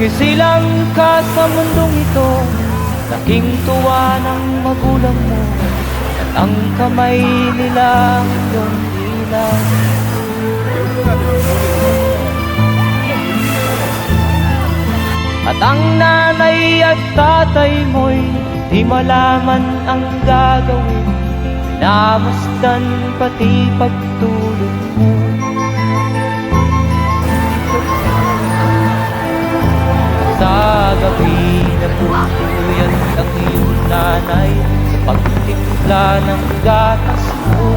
Sumisilang ka sa mundong ito, laking tuwa ng magulang mo, at ang kamay nila iyong ilang. At ang nanay at tatay mo'y di malaman ang gagawin, namasdan pati pagtulog mo. Sa gabi napupuyat ang iyong nanay sa pagtimpla ng gatas mo.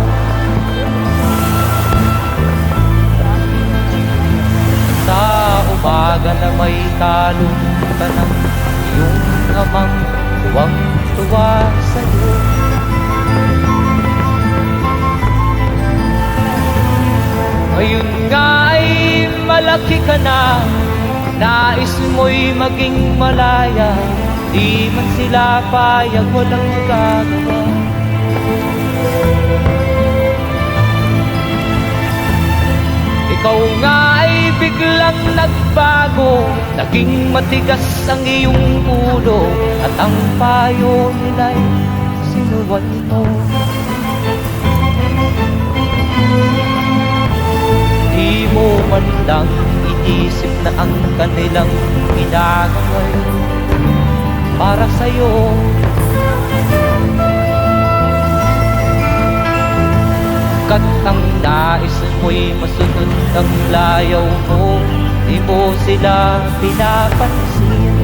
Sa umaga na may talong ka ng iyong amang tuwang-tuwa sa'yo. Ngayon nga ay malaki ka na, nais mo'y maging malaya, di man sila payag, walang magagawa. Ikaw nga ay biglang nagbago, naging matigas ang iyong ulo, at ang payo nila'y sinuwan mo. Di mo man lang iisip na ang kanilang ginagaway para sa'yo. Kat ang nais mo'y masunod ang layaw mo, di mo sila pinapansin.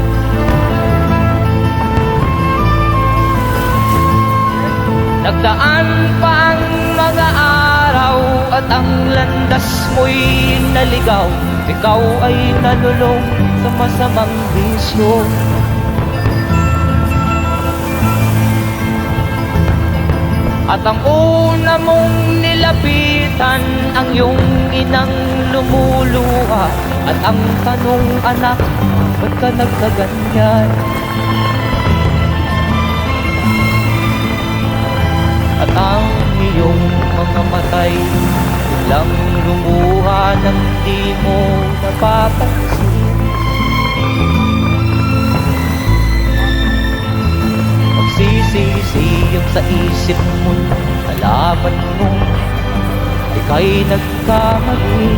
Nagdaan pa ang mga araw at ang landas mo'y naligaw, ikaw ay nalulong sa masamang bisyo. At ang una mong nilapitan ang iyong inang lumuluha, at ang tanong, anak, ba't ka nagkaganyan? At ang iyong mga matay biglang lumuha nang di mo napapansin. Magsisisi yung sa isip mo, nalaman mo ika'y nagkamali.